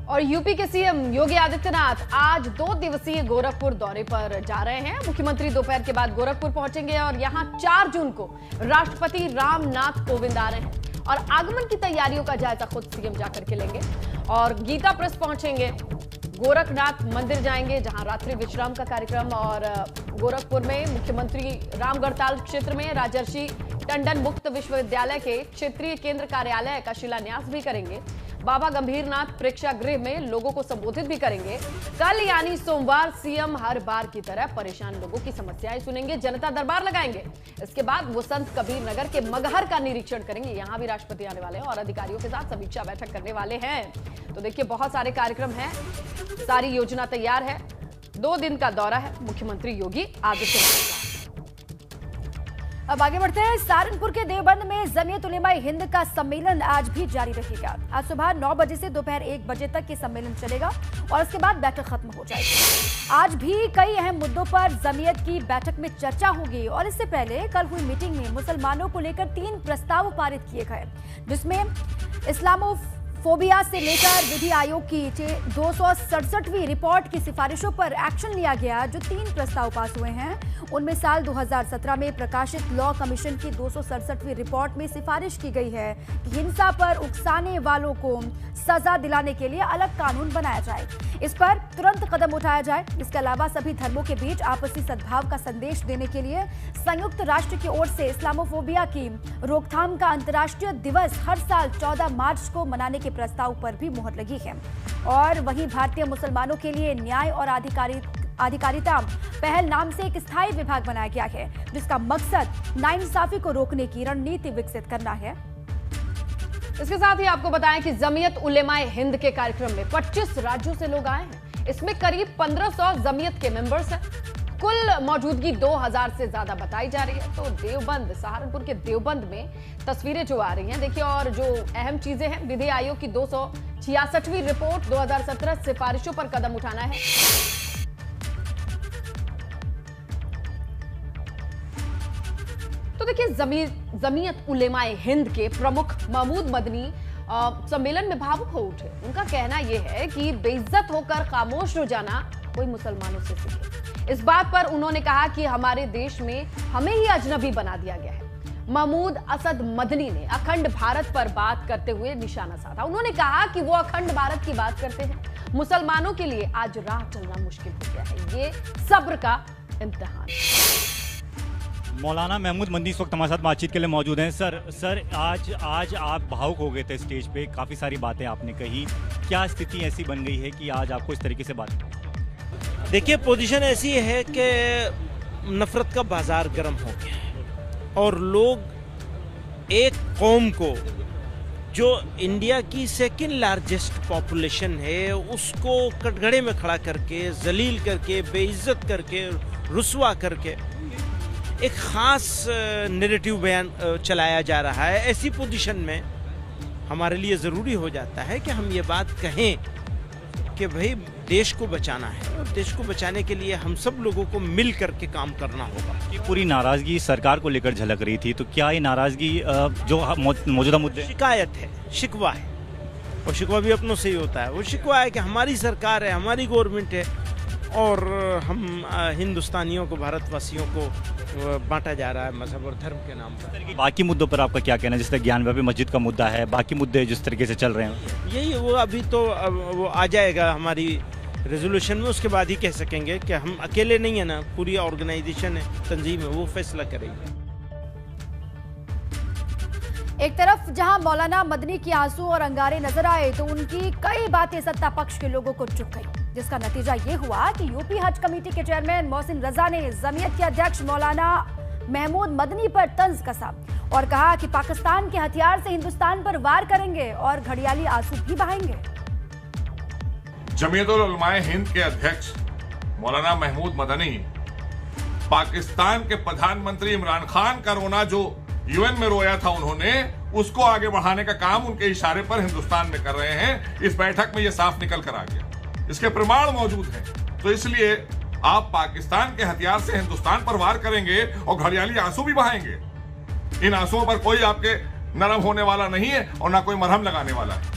और यूपी के सीएम योगी आदित्यनाथ आज 2 दिवसीय गोरखपुर दौरे पर जा रहे हैं। मुख्यमंत्री दोपहर के बाद गोरखपुर पहुंचेंगे और यहां 4 जून को राष्ट्रपति रामनाथ कोविंद आ रहे हैं और आगमन की तैयारियों का जायजा खुद सीएम जाकर के लेंगे और गीता प्रेस पहुंचेंगे, गोरखनाथ मंदिर जाएंगे जहां रात्रि विश्राम का कार्यक्रम, और गोरखपुर में मुख्यमंत्री रामगढ़ताल क्षेत्र में राजर्षि टंडन मुक्त विश्वविद्यालय के क्षेत्रीय केंद्र कार्यालय का शिलान्यास भी करेंगे। बाबा गंभीरनाथ प्रेक्षागृह में लोगों को संबोधित भी करेंगे। कल यानी सोमवार सीएम हर बार की तरह परेशान लोगों की समस्याएं सुनेंगे, जनता दरबार लगाएंगे। इसके बाद वो संत कबीर नगर के मगहर का निरीक्षण करेंगे। यहां भी राष्ट्रपति आने वाले हैं और अधिकारियों के साथ समीक्षा बैठक करने वाले हैं। तो देखिए, बहुत सारे कार्यक्रम हैं, सारी योजना तैयार है। 2 दिन का दौरा है मुख्यमंत्री योगी आदित्यनाथ का। अब आगे बढ़ते हैं। सहारनपुर के देवबंद में जमीयत उलेमाए हिंद का सम्मेलन आज भी जारी रहेगा। आज सुबह 9 बजे से दोपहर 1 बजे तक ये सम्मेलन चलेगा और इसके बाद बैठक खत्म हो जाएगी। आज भी कई अहम मुद्दों पर जमीयत की बैठक में चर्चा होगी और इससे पहले कल हुई मीटिंग में मुसलमानों को लेकर 3 प्रस्ताव पारित किए गए, जिसमें इस्लामोफोबिया से लेकर विधि आयोग की 267वीं रिपोर्ट की सिफारिशों पर एक्शन लिया गया। जो 3 प्रस्ताव पास हुए हैं उनमें साल 2017 में प्रकाशित लॉ कमीशन की 267वीं रिपोर्ट में सिफारिश की गई है कि हिंसा पर उकसाने वालों को सजा दिलाने के लिए अलग कानून बनाया जाए, इस पर तुरंत कदम उठाया जाए। इसके अलावा सभी धर्मों के बीच आपसी सद्भाव का संदेश देने के लिए संयुक्त राष्ट्र की ओर से इस्लामोफोबिया की रोकथाम का अंतर्राष्ट्रीय दिवस हर साल 14 मार्च को मनाने के प्रस्ताव पर भी मुहर लगी है। और वहीं भारतीय मुसलमानों के लिए न्याय और अधिकारिता पहल नाम से एक स्थायी विभाग बनाया गया है, जिसका मकसद नाइंसाफी को रोकने की रणनीति विकसित करना है। इसके साथ ही आपको बताएं कि जमीयत उलेमाए हिंद के कार्यक्रम में 25 राज्यों से लोग आए हैं। इसमें करीब 1500 जमीयत के मेंबर्स हैं। कुल मौजूदगी 2000 से ज्यादा बताई जा रही है। तो देवबंद, सहारनपुर के देवबंद में तस्वीरें जो आ रही हैं देखिए, और जो अहम चीजें हैं, विधि आयोग की 266वीं रिपोर्ट, 2017 सिफारिशों पर कदम उठाना है। तो देखिए, जमीयत उलेमाए हिंद के प्रमुख महमूद मदनी सम्मेलन में भावुक हो उठे। उनका कहना यह है कि बेइज्जत होकर खामोश हो जाना कोई मुसलमानों से सीखे। इस बात पर उन्होंने कहा कि हमारे देश में हमें ही अजनबी बना दिया गया है। महमूद असद मदनी ने अखंड भारत पर बात करते हुए निशाना साधा। उन्होंने कहा कि वो अखंड भारत की बात करते हैं। मुसलमानों के लिए आज राह चलना मुश्किल हो गया है। ये सब्र का इम्तिहान। मौलाना महमूद मदनी इस वक्त हमारे साथ बातचीत के लिए मौजूद हैं। सर आज आप भावुक हो गए थे स्टेज पे, काफ़ी सारी बातें आपने कही। क्या स्थिति ऐसी बन गई है कि आज आपको इस तरीके से बात करनी? देखिए, पोजीशन ऐसी है कि नफरत का बाजार गर्म हो गया है और लोग एक कौम को, जो इंडिया की सेकंड लार्जेस्ट पॉपुलेशन है, उसको कटघरे में खड़ा करके, जलील करके, बेइज्जत करके, रुस्वा करके एक खास नैरेटिव बयान चलाया जा रहा है। ऐसी पोजीशन में हमारे लिए ज़रूरी हो जाता है कि हम ये बात कहें कि भाई देश को बचाना है और देश को बचाने के लिए हम सब लोगों को मिल करके काम करना होगा। ये पूरी नाराज़गी सरकार को लेकर झलक रही थी, तो क्या ये नाराज़गी जो मौजूदा मुद्दे, शिकायत है, शिकवा है, और शिकवा भी अपनों से ही होता है। वो शिकवा है कि हमारी सरकार है, हमारी गवर्नमेंट है और हम हिंदुस्तानियों को, भारतवासियों को बांटा जा रहा है मजहब और धर्म के नाम पर। बाकी मुद्दों पर आपका क्या कहना है? जिस तरह ज्ञानव्यापी मस्जिद का मुद्दा है, बाकी मुद्दे जिस तरीके से चल रहे हैं, यही वो अभी तो वो आ जाएगा हमारी रेजोल्यूशन में, उसके बाद ही कह सकेंगे कि हम अकेले नहीं है ना, पूरी ऑर्गेनाइजेशन है, तंजीम है, वो फैसला करेगी। एक तरफ जहां मौलाना मदनी की आंसू और अंगारे नजर आए, तो उनकी कई बातें सत्ता पक्ष के लोगों को चुभ गई, जिसका नतीजा ये हुआ कि यूपी हज कमेटी के चेयरमैन मोहसिन रजा ने जमीयत के अध्यक्ष मौलाना महमूद मदनी पर तंज कसा और कहा कि पाकिस्तान के हथियार से हिंदुस्तान पर वार करेंगे और घड़ियाली आंसू भी बहाएंगे। जमीयत उलेमाए हिंद के अध्यक्ष मौलाना महमूद मदनी पाकिस्तान के प्रधानमंत्री इमरान खान का रोना जो यूएन में रोया था उन्होंने, उसको आगे बढ़ाने का काम उनके इशारे पर हिंदुस्तान में कर रहे हैं। इस बैठक में यह साफ निकल कर आ गया, इसके प्रमाण मौजूद हैं। तो इसलिए आप पाकिस्तान के हथियार से हिंदुस्तान पर वार करेंगे और घड़ियाली आंसू भी बहाएंगे। इन आंसुओं पर कोई आपके नरम होने वाला नहीं है और ना कोई मरहम लगाने वाला है।